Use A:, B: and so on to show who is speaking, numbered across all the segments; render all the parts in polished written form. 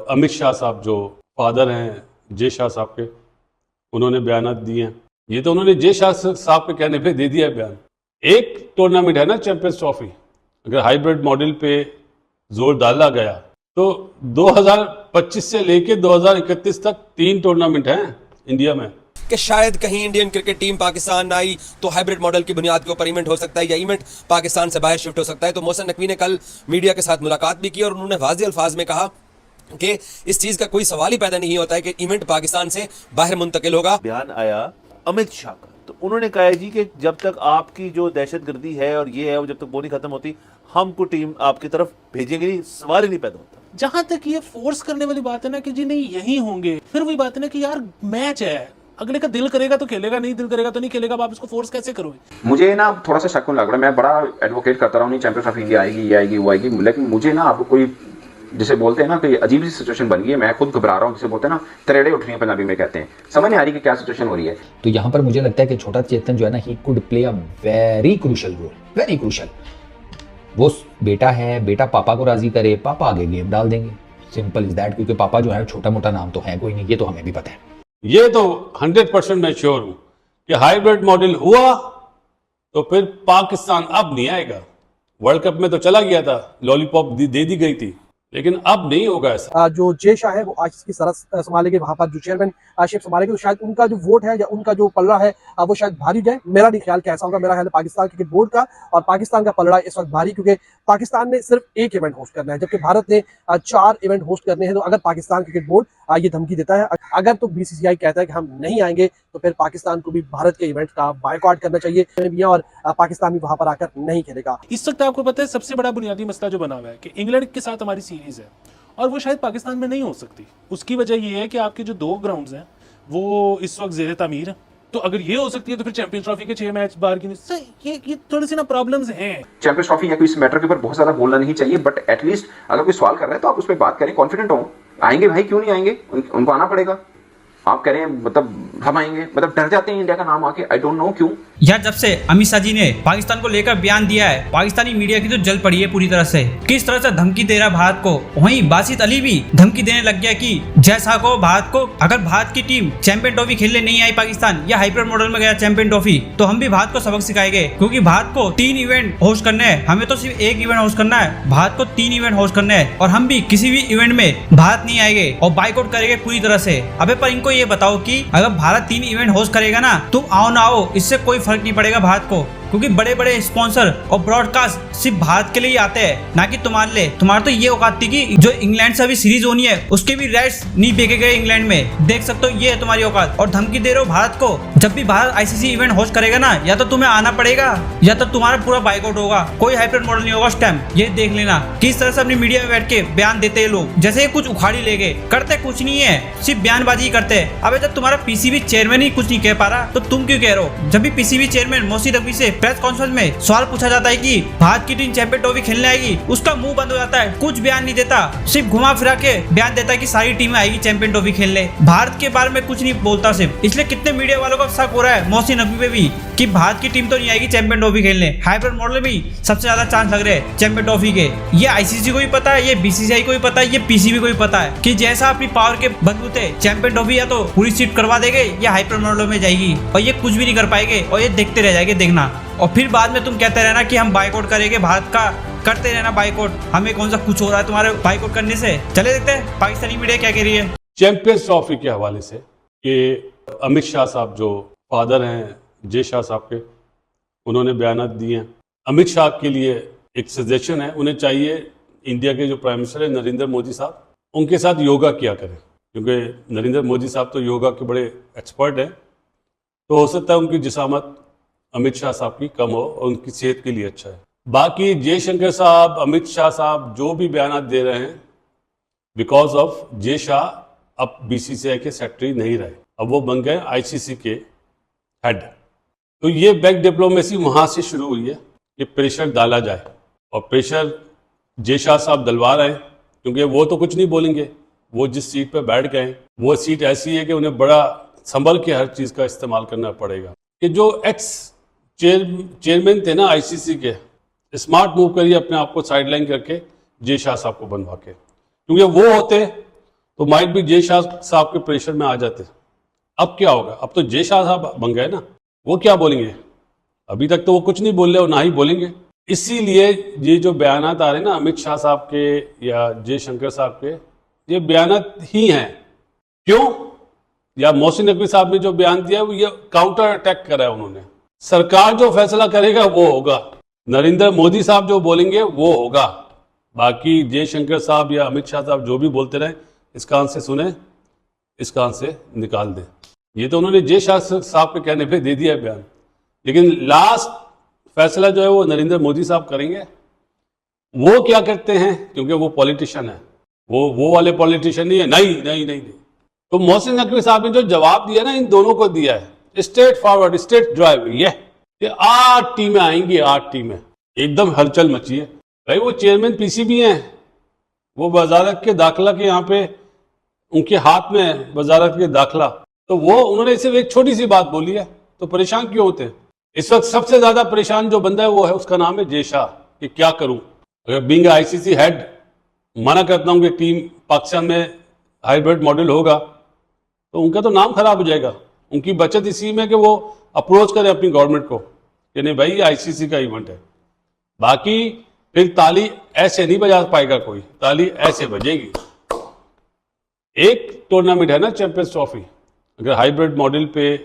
A: अमित शाह साहब जो फादर हैं जय शाह साहब के, उन्होंने बयानात दिए हैं। ये तो उन्होंने जय शाह साहब के कहने पे दे दिया है बयान। एक टूर्नामेंट है ना चैंपियंस ट्रॉफी, अगर हाइब्रिड मॉडल पे जोर डाला गया तो 2025 से लेके 2031 तक 3 टूर्नामेंट हैं इंडिया में।
B: कि शायद कहीं इंडियन क्रिकेट टीम पाकिस्तान आई तो हाइब्रिड मॉडल की बुनियाद के ऊपर इवेंट हो सकता है या इवेंट पाकिस्तान से बाहर शिफ्ट हो सकता है। तो मोहसिन नकवी ने कल मीडिया के साथ मुलाकात भी की और उन्होंने वाज़ेह अल्फाज में कहा कि इस चीज का कोई सवाल ही पैदा नहीं होता है कि इवेंट पाकिस्तान से बाहर मुंतकिल होगा।
C: बयान आया अमित शाह का, तो उन्होंने कहा है जी कि जब तक आपकी जो दहशतगर्दी है और ये है, वो जब तक वो नहीं खत्म होती, हमको टीम आपकी तरफ भेजेंगे नहीं, सवाल ही नहीं पैदा होता।
D: जहां तक ये फोर्स करने वाली बात है ना कि जी नहीं यही होंगे, फिर वही बात है ना कि यार मैच है, अगले का दिल करेगा तो खेलेगा, नहीं दिल करेगा तो नहीं खेलेगा। अब आप इसको फोर्स कैसे करोगे?
E: मुझे ना थोड़ा सा शक लग रहा है। मैं बड़ा एडवोकेट करता रहा हूँ, नहीं चैंपियंस ऑफ इंडिया आएगी, ये आएगी, वो आएगी, लेकिन मुझे ना आपको कोई जिसे बोलते हैं ना कि अजीब सी सिचुएशन बन गई है। मैं खुद घबरा रहा हूँ, जिसे बोलते हैं ना तरेड़े उठ रही हैं, पंजाबी में कहते हैं। समझ नहीं आ रही कि क्या सिचुएशन हो रही है।
F: तो यहाँ पर मुझे लगता है कि छोटा चेतन जो है ना, he could play a very crucial role, very crucial. वो बेटा है, बेटा पापा को राजी करे, पापा आगे गेम डाल देंगे, सिंपल इज दैट। क्योंकि पापा जो है छोटा मोटा नाम तो है कोई नहीं, ये तो हमें भी पता है।
A: ये तो 100% मैं श्योर हूं कि हाइब्रिड मॉडल हुआ तो फिर पाकिस्तान अब नहीं आएगा। वर्ल्ड कप में तो चला गया था, लॉलीपॉप दे दी गई थी, लेकिन अब नहीं होगा ऐसा।
G: जो जय शाह है वो आज की सरहद संभालेंगे, वहां पर जो चेयरमैन आशिफ संभालेंगे, तो शायद उनका जो वोट है या उनका जो पलड़ा है वो शायद भारी जाए। मेरा नहीं ख्याल कैसा होगा, मेरा ख्याल है पाकिस्तान क्रिकेट बोर्ड का और पाकिस्तान का पलड़ा इस वक्त भारी, क्योंकि पाकिस्तान ने सिर्फ एक इवेंट होस्ट करना है जबकि भारत ने 4 इवेंट होस्ट करने हैं। तो अगर पाकिस्तान क्रिकेट बोर्ड ये धमकी देता है, अगर तो बीसीसीआई कहता है कि हम नहीं आएंगे, तो फिर पाकिस्तान को भी भारत के इवेंट का बायकॉट करना चाहिए और पाकिस्तान भी वहां पर आकर नहीं खेलेगा।
D: इस वक्त आपको पता है सबसे बड़ा बुनियादी मसला जो बना हुआ है कि इंग्लैंड के साथ हमारी सीरीज है और वो शायद पाकिस्तान में नहीं हो सकती। उसकी वजह ये है कि आपके जो 2 ग्राउंड्स हैं वो इस वक्त ज़ेरे तामीर है। तो अगर ये हो सकती है तो फिर चैंपियंस ट्रॉफी के 6 मैच बाहर की ये थोड़ी सी ना प्रॉब्लम्स हैं।
E: चैंपियंस ट्रॉफी या कोई इस मैटर के ऊपर बहुत ज्यादा बोलना नहीं चाहिए, बट एटलीस्ट अगर कोई सवाल कर रहा है तो आप उस पर बात करें, कॉन्फिडेंट हो। आएंगे भाई, क्यों नहीं आएंगे, उनको आना पड़ेगा। आप कह रहे हैं मतलब हम आएंगे, मतलब डर जाते हैं इंडिया का नाम आके, आई डोंट नो क्यों।
H: यार जब से अमित शाह जी ने पाकिस्तान को लेकर बयान दिया है, पाकिस्तानी मीडिया की तो जल पड़ी है पूरी तरह से। किस तरह से धमकी दे रहा भारत को। वहीं बासित अली भी धमकी देने लग गया कि जैसा को भारत को, अगर भारत की टीम चैंपियन ट्रॉफी खेलने नहीं आई पाकिस्तान या हाइब्रिड मॉडल में गया चैंपियन ट्रॉफी, तो हम भी भारत को सबक सिखाएंगे। क्योंकि भारत को 3 इवेंट होस्ट करने हैं, हमें तो सिर्फ 1 इवेंट होस्ट करना है, भारत को 3 इवेंट होस्ट करने हैं और हम भी किसी भी इवेंट में भारत नहीं आएंगे और बाइकआउट करेंगे पूरी तरह से। अबे पर इनको ये बताओ कि अगर भारत 3 इवेंट होस्ट करेगा ना, तुम आओ ना आओ, इससे कोई फर्क नहीं पड़ेगा भारत को। क्योंकि बड़े बड़े स्पॉन्सर और ब्रॉडकास्ट सिर्फ भारत के लिए ही आते हैं, ना कि तुम्हारे लिए। तुम्हारा तो ये औकात थी कि जो इंग्लैंड से अभी सीरीज होनी है उसके भी राइट्स नहीं बेचे गए इंग्लैंड में। देख सकते हो, ये है तुम्हारी औकात। और धमकी दे रहे हो भारत को। जब भी भारत आईसीसी इवेंट होस्ट करेगा ना, या तो तुम्हें आना पड़ेगा या तो तुम्हारा पूरा बाइकआउट होगा, कोई हाइब्रिड मॉडल नहीं होगा उस टाइम। ये देख लेना किस तरह से अपनी मीडिया में बैठ के बयान देते हैं लोग, जैसे ये कुछ उखाड़ी ले गए। करते कुछ नहीं है, सिर्फ बयानबाजी करते हैं। अबे जब तुम्हारा पीसीबी चेयरमैन ही कुछ नहीं कह पा रहा तो तुम क्यों कह रहे हो? जब भी पीसीबी चेयरमैन मोहसिन नकवी से प्रेस कॉन्फ्रेंस में सवाल पूछा जाता है कि भारत की टीम चैंपियन ट्रॉफी खेलने आएगी, उसका मुंह बंद हो जाता है, कुछ बयान नहीं देता, सिर्फ घुमा फिरा के बयान देता है कि सारी टीमें आएगी चैंपियन ट्रॉफी खेलने। भारत के बारे में कुछ नहीं बोलता सिर्फ। इसलिए कितने मीडिया वालों का शक हो रहा है मोहसिन नकवी पे भी कि भारत की टीम तो नहीं आएगी चैंपियन ट्रॉफी खेलने। हाइब्रिड मॉडल में सबसे ज्यादा चांस लग रहे हैं चैंपियन ट्रॉफी के। ये आईसीसी को भी पता है, ये बीसीसीआई को भी पता है, ये पीसीबी को भी पता है कि जैसा अपनी पावर के बलबूते चैंपियन ट्रॉफी या तो पूरी सीट करवा देंगे या हाइब्रिड मॉडल में जाएगी, और ये कुछ भी नहीं कर पाएंगे और ये देखते रह जाएंगे। देखना, और फिर बाद में तुम कहते रहना कि हम बाइकआउट करेंगे भारत का। करते रहना बाइकआउट, हमें कौन सा कुछ हो रहा है तुम्हारे बाइकआउट करने से। चले देखते हैं पाकिस्तानी मीडिया क्या कह रही है
A: चैंपियंस ट्रॉफी के हवाले से कि अमित शाह साहब जो फादर हैं जय शाह साहब के, उन्होंने बयानात दिए हैं। अमित शाह के लिए एक सजेशन है, उन्हें चाहिए इंडिया के जो प्राइम मिनिस्टर है नरेंद्र मोदी साहब, उनके साथ योगा किया करें, क्योंकि नरेंद्र मोदी साहब तो योगा के बड़े एक्सपर्ट हैं। तो हो सकता है उनकी जिसामत अमित शाह साहब की कम हो और उनकी सेहत के लिए अच्छा है। बाकी जयशंकर साहब, अमित शाह साहब जो भी बयानात दे रहे हैं, बिकॉज ऑफ जय शाह अब बीसीसीआई के सेक्रेटरी नहीं रहे, अब वो बन गए आईसीसी के हेड। तो ये बैक डिप्लोमेसी वहाँ से शुरू हुई है कि प्रेशर डाला जाए, और प्रेशर जय शाह साहब डलवा रहे हैं, क्योंकि वो तो कुछ नहीं बोलेंगे। वो जिस सीट पर बैठ गए, वो सीट ऐसी है कि उन्हें बड़ा संभल के हर चीज़ का इस्तेमाल करना पड़ेगा। कि जो एक्स चेयरमैन थे ना आईसीसी के, स्मार्ट मूव करिए अपने आप को साइडलाइन करके जय शाह साहब को बनवा के, क्योंकि वो होते तो माइट भी जय शाह साहब के प्रेशर में आ जाते। अब क्या होगा? अब तो जय शाह साहब बन गए ना, वो क्या बोलेंगे? अभी तक तो वो कुछ नहीं बोल रहे और ना ही बोलेंगे। इसीलिए ये जो बयानात आ रहे हैं ना अमित शाह साहब के या जयशंकर साहब के, ये बयानात ही हैं। क्यों? या मोहसिन नकवी साहब ने जो बयान दिया वो ये काउंटर अटैक करा है उन्होंने। सरकार जो फैसला करेगा वो होगा, नरेंद्र मोदी साहब जो बोलेंगे वो होगा। बाकी जयशंकर साहब या अमित शाह साहब जो भी बोलते रहे, इस कान से सुने, इस कान से निकाल दें। ये तो उन्होंने जय शाह साहब के कहने पे दे दिया है बयान, लेकिन लास्ट फैसला जो है वो नरेंद्र मोदी साहब करेंगे। वो क्या करते हैं, क्योंकि वो पॉलिटिशियन है, वो वाले पॉलिटिशियन नहीं है। नहीं। तो मोहसिन नकवी साहब ने जो जवाब दिया ना, इन दोनों को दिया है, स्ट्रेट फॉरवर्ड, स्ट्रेट ड्राइव। ये 8 टीमें आएंगी, 8 टीमें, एकदम हलचल मची है। भाई वो चेयरमैन पीसीबी हैं, वो वजारत के दाखिला के यहाँ पे उनके हाथ में है, वजारत के दाखिला। तो वो उन्होंने सिर्फ एक छोटी सी बात बोली है, तो परेशान क्यों होते हैं? इस वक्त सबसे ज्यादा परेशान जो बंदा है वो है, उसका नाम है जय शाह। कि क्या करूं? अगर बीइंग आईसीसी हेड मना करता हूं कि टीम पाकिस्तान में हाइब्रिड मॉडल होगा, तो उनका तो नाम खराब हो जाएगा। उनकी बचत इसी में कि वो अप्रोच करें अपनी गवर्नमेंट को कि नहीं भाई, ये आईसीसी का इवेंट है। बाकी फिर ताली ऐसे नहीं बजा पाएगा कोई, ताली ऐसे बजेगी। एक टूर्नामेंट है ना चैंपियंस ट्रॉफी, अगर हाइब्रिड मॉडल पे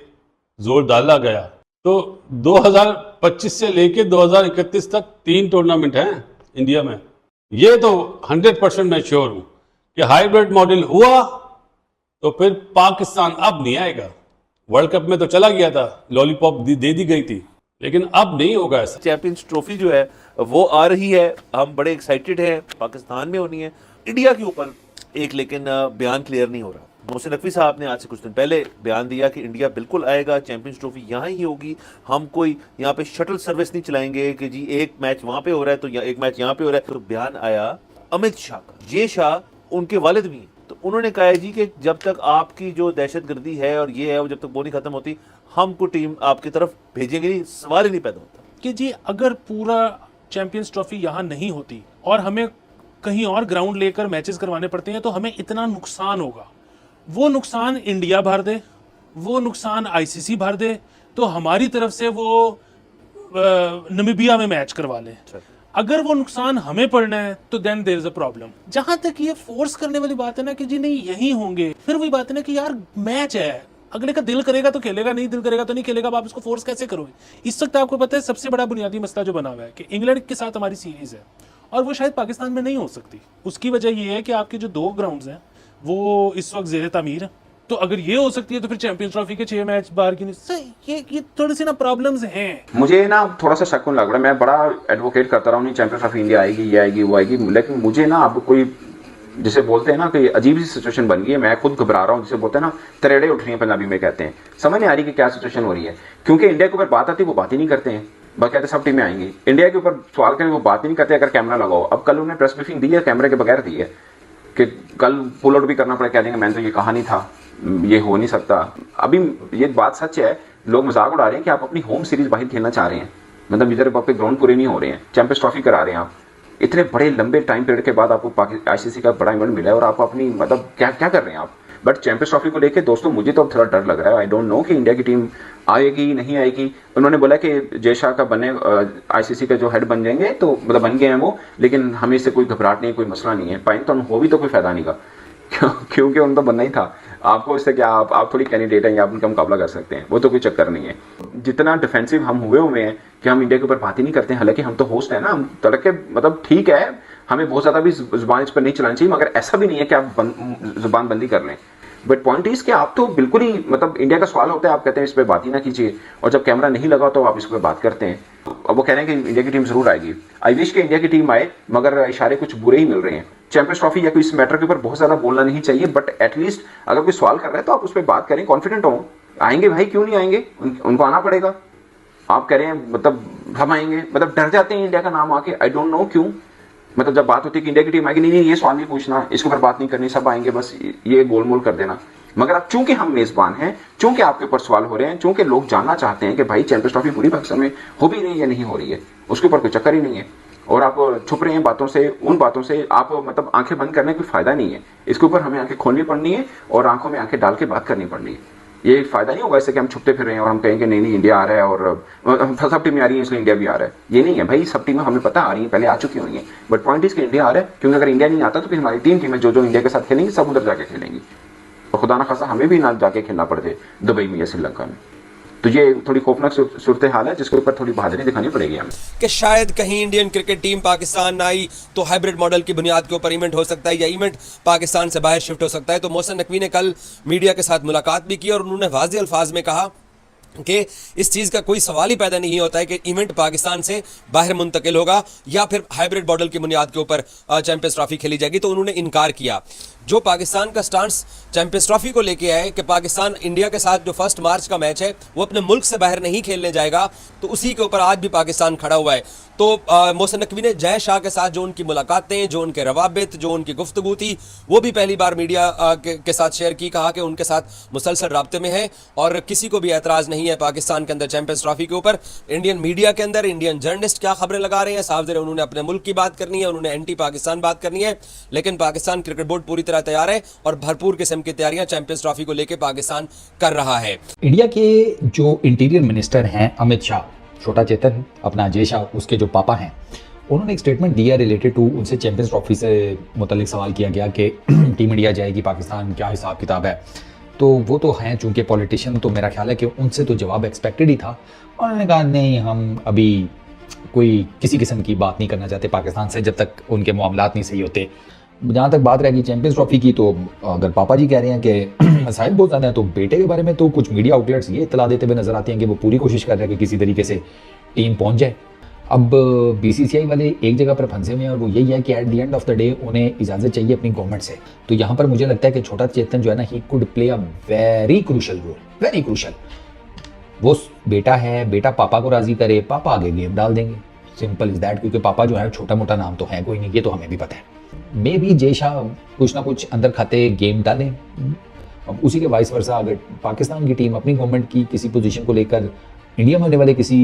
A: जोर डाला गया तो 2025 से लेके 2031 तक 3 टूर्नामेंट हैं इंडिया में। ये तो 100% मैं श्योर हूं कि हाइब्रिड मॉडल हुआ तो फिर पाकिस्तान अब नहीं आएगा। वर्ल्ड कप में तो चला गया था, लॉलीपॉप दे दी गई थी, लेकिन अब नहीं होगा ऐसा।
C: चैंपियंस ट्रॉफी जो है वो आ रही है, हम बड़े एक्साइटेड हैं, पाकिस्तान में होनी है, इंडिया के ऊपर एक लेकिन बयान क्लियर नहीं हो रहा। मोहसिन नकवी साहब ने आज से कुछ दिन पहले बयान दिया कि इंडिया बिल्कुल आएगा, चैंपियंस ट्रॉफी यहाँ ही होगी, हम कोई यहाँ पे शटल सर्विस नहीं चलाएंगे कि जी एक मैच वहां पे हो रहा है तो एक मैच यहाँ पे हो रहा है। तो बयान आया अमित शाह का, जय शाह उनके वालिद भी हैं, तो उन्होंने कहा है जी कि जब तक आपकी जो दहशतगर्दी है और ये है वो जब तक वो नहीं खत्म होती, हम को टीम आपकी तरफ भेजेंगे नहीं। सवाल ही नहीं पैदा होता
D: कि जी अगर पूरा चैंपियंस ट्रॉफी यहाँ नहीं होती और हमें कहीं और ग्राउंड लेकर मैचेस करवाने पड़ते हैं, तो हमें इतना नुकसान होगा। वो नुकसान इंडिया भर दे, वो नुकसान आईसीसी भर दे, तो हमारी तरफ से वो नमीबिया में मैच करवा लें। अगर वो नुकसान हमें पड़ना है तो then there is a problem. जहां तक ये फोर्स करने वाली बात है ना कि जी नहीं यही होंगे, फिर वही बात है ना कि यार मैच है, अगले का दिल करेगा तो खेलेगा, नहीं दिल करेगा तो नहीं खेलेगा। अब आप इसको फोर्स कैसे करोगे? इस वक्त आपको पता है सबसे बड़ा बुनियादी मसला जो बना हुआ है कि इंग्लैंड के साथ हमारी सीरीज है और वो शायद पाकिस्तान में नहीं हो सकती। उसकी वजह ये है कि आपके जो 2 ग्राउंड्स हैं वो इस वक्त ज़ेरे तामीर है। तो अगर ये हो सकती है तो फिर चैंपियंस ट्रॉफी के 6 मैच बाहर की नहीं। ये थोड़ी सी ना प्रॉब्लम्स हैं।
E: मुझे ना थोड़ा सा शक लग रहा है। मैं बड़ा एडवोकेट करता रहा हूँ, नहीं चैंपियंस ट्रॉफी इंडिया आएगी, ये आएगी, वो आएगी, लेकिन मुझे ना अब कोई जिसे बोलते हैं ना कि अजीब सी सिचुएशन बन गई है। मैं खुद घबरा रहा हूँ, जिसे बोलते हैं ना तरेड़े उठ रही हैं, पंजाबी में कहते हैं। समझ नहीं आ रही कि क्या सिचुएशन हो रही है, क्योंकि इंडिया के ऊपर बात आती है वो बात ही नहीं करते हैं। बस कहते सब टीमें आएंगी, इंडिया के ऊपर सवाल करें वो बात ही नहीं करते अगर कैमरा लगाओ। अब कल उन्होंने प्रेस ब्रीफिंग दी है, कैमरे के बगैर दी है कि कल पुल आउट भी करना पड़े, कह देंगे मैंने तो ये कहा नहीं था, ये हो नहीं सकता। अभी ये बात सच है, लोग मजाक उड़ा रहे हैं कि आप अपनी होम सीरीज बाहर खेलना चाह रहे हैं, मतलब इधर आपके ग्राउंड पूरे नहीं हो रहे हैं, चैंपियंस ट्रॉफी करा रहे हैं आप। इतने बड़े लंबे टाइम पीरियड के बाद आपको आईसीसी का बड़ा इवेंट मिला है और आप अपनी मतलब क्या क्या कर रहे हैं आप। बट चैंपियंस ट्रॉफी को लेके दोस्तों मुझे तो अब थोड़ा डर लग रहा है। आई डोंट नो कि इंडिया की टीम आएगी नहीं आएगी। उन्होंने बोला कि जय शाह का बने आईसीसी का जो हेड बन जाएंगे, तो मतलब बन गए हैं वो, लेकिन हमें इससे कोई घबराहट नहीं, कोई मसला नहीं है। पाइन तो हो भी तो कोई फायदा नहीं का, क्योंकि उन तो बनना ही था। आपको इससे क्या, आप थोड़ी कैंडिडेट हैं या आप उनका मुकाबला कर सकते हैं, वो तो कोई चक्कर नहीं है। जितना डिफेंसिव हम हुए हैं कि हम इंडिया के ऊपर बात ही नहीं करते हैं, हालांकि हम तो होस्ट है ना, हम तड़के मतलब ठीक है, हमें बहुत ज्यादा भी जुबान इस पर नहीं चलानी चाहिए, मगर ऐसा भी नहीं है कि आप जुबान बंदी कर लें। बट पॉइंट इज कि आप तो बिल्कुल ही मतलब इंडिया का सवाल होता है, आप कहते हैं इस पर बात ही ना कीजिए, और जब कैमरा नहीं लगा तो आप इस पर बात करते हैं। अब वो कह रहे हैं कि इंडिया की टीम जरूर आएगी। आई विश कि इंडिया की टीम आए, मगर इशारे कुछ बुरे ही मिल रहे हैं। चैंपियंस ट्रॉफी या कोई इस मैटर के ऊपर बहुत ज्यादा बोलना नहीं चाहिए, बट एटलीस्ट अगर कोई सवाल कर रहा है तो आप उस पर बात करें, कॉन्फिडेंट हो। आएंगे भाई, क्यों नहीं आएंगे, उनको आना पड़ेगा। आप कह रहे हैं मतलब हम आएंगे, मतलब डर जाते हैं इंडिया का नाम आके, आई डोंट नो क्यों। मतलब जब बात होती है कि इंडिया की टीम आएगी, नहीं ये सवाल नहीं पूछना, इसके ऊपर बात नहीं करनी, सब आएंगे, बस ये गोलमोल कर देना। मगर अब चूंकि हम मेजबान हैं, चूंकि आपके ऊपर सवाल हो रहे हैं, चूंकि लोग जानना चाहते हैं कि भाई चैंपियंस ट्रॉफी पूरी पाकिस्तान में हो भी रही है या नहीं हो रही है, उसके ऊपर कोई चक्कर ही नहीं है। और आप छुप रहे हैं बातों से, उन बातों से आप मतलब आंखें बंद करने कोई फायदा नहीं है। इसके ऊपर हमें आंखें खोलनी पड़नी है और आंखों में आंखें डाल के बात करनी पड़नी है। ये फायदा नहीं होगा इससे कि हम छुपते फिर रहे हैं और हम कहें कि नहीं इंडिया आ रहा है और सब टीमें आ रही हैं इसलिए इंडिया भी आ रहा है। ये नहीं है भाई, सब टीमें हमें पता आ रही हैं, पहले आ चुकी हुई हैं, बट पॉइंट इज कि इंडिया आ रहा है, क्योंकि अगर इंडिया नहीं आता तो फिर हमारी 3 टीमें जो इंडिया के साथ खेलेंगी सब उधर जाके खेलेंगी, और खुदा ना खासा हमें भी ना जाके खेलना पड़ जाए दुबई में या श्रीलंका में। तो ये थोड़ी खौफनाक सूरत हाल है जिसके ऊपर थोड़ी बहादुरी दिखानी पड़ेगी हमें
B: कि शायद कहीं इंडियन क्रिकेट टीम पाकिस्तान ना आई तो हाइब्रिड मॉडल की बुनियाद के ऊपर इवेंट हो सकता है या इवेंट पाकिस्तान से बाहर शिफ्ट हो सकता है। तो मोहसिन नकवी ने कल मीडिया के साथ मुलाकात भी की और उन्होंने वाज़ेह अल्फाज में कहा कि इस चीज़ का कोई सवाल ही पैदा नहीं होता है कि इवेंट पाकिस्तान से बाहर मुंतकिल होगा या फिर हाइब्रिड मॉडल की बुनियाद के ऊपर चैंपियंस ट्रॉफी खेली जाएगी। तो उन्होंने इनकार किया। जो पाकिस्तान का स्टांस चैंपियंस ट्रॉफी को लेके आए कि पाकिस्तान इंडिया के साथ जो 1 मार्च का मैच है वो अपने मुल्क से बाहर नहीं खेलने जाएगा, तो उसी के ऊपर आज भी पाकिस्तान खड़ा हुआ है। तो मोहसिन नकवी ने जय शाह के साथ जो उनकी मुलाकातें, जो उनके रवाबित, जो उनकी गुफ्तगू थी वो भी पहली बार मीडिया के साथ शेयर की। कहा कि उनके साथ मुसलसल राब्ते में है और किसी को भी एतराज़ नहीं है पाकिस्तान के अंदर चैंपियंस ट्रॉफी के ऊपर। इंडियन मीडिया के अंदर इंडियन जर्नलिस्ट क्या खबरें लगा रहे हैं, साफ ज़रा उन्होंने अपने मुल्क की बात करनी है, उन्होंने एंटी पाकिस्तान बात करनी है, लेकिन पाकिस्तान क्रिकेट बोर्ड पूरी तरह तैयार है और भरपूर किस्म की तैयारियां चैंपियंस ट्रॉफी को लेकर पाकिस्तान कर रहा है।
F: इंडिया के जो इंटीरियर मिनिस्टर हैं अमित शाह, छोटा चेतन अपना अजय शाह उसके जो पापा हैं, उन्होंने एक स्टेटमेंट दिया रिलेटेड टू, उनसे चैंपियंस ट्रॉफी से मुतल्लिक सवाल किया गया कि टीम इंडिया जाएगी पाकिस्तान, क्या हिसाब किताब है। तो वो तो हैं चूंकि पॉलिटिशियन, तो मेरा ख्याल है कि उनसे तो जवाब एक्सपेक्टेड ही था। उन्होंने कहा नहीं, हम अभी कोई किसी किस्म की बात नहीं करना चाहते पाकिस्तान से जब तक उनके मामलात नहीं सही होते। जहाँ तक बात रहेगी चैंपियंस ट्रॉफी की, तो अगर पापा जी कह रहे हैं कि मसाइल बहुत ज़्यादा हैं, तो बेटे के बारे में तो कुछ मीडिया आउटलेट्स ये इतला देते हुए नजर आते हैं कि वो पूरी कोशिश कर रहे हैं कि किसी तरीके से टीम पहुँच जाए। अब बीसीसीआई वाले एक जगह पर फंसे हुए हैं और वो यही है कि at the end of the day उन्हें इजाज़त चाहिए अपनी गवर्नमेंट से। तो यहाँ पर मुझे लगता है कि छोटा चेतन जो है ना, he could play a very crucial role, very crucial. वो बेटा है, बेटा पापा को राज़ी करे, पापा आगे गेम डाल देंगे, सिंपल इज दैट। क्योंकि पापा जो है छोटा मोटा नाम तो है कोई नहीं, ये तो हमें भी पता है। मे बी जय शाह कुछ ना कुछ अंदर खाते गेम डालें। अब उसी के वाइस वर्सा अगर पाकिस्तान की टीम अपनी गवर्नमेंट की किसी पोजीशन को लेकर इंडिया में होने वाले किसी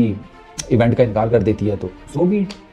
F: इवेंट का इनकार कर देती है तो सो बी इट।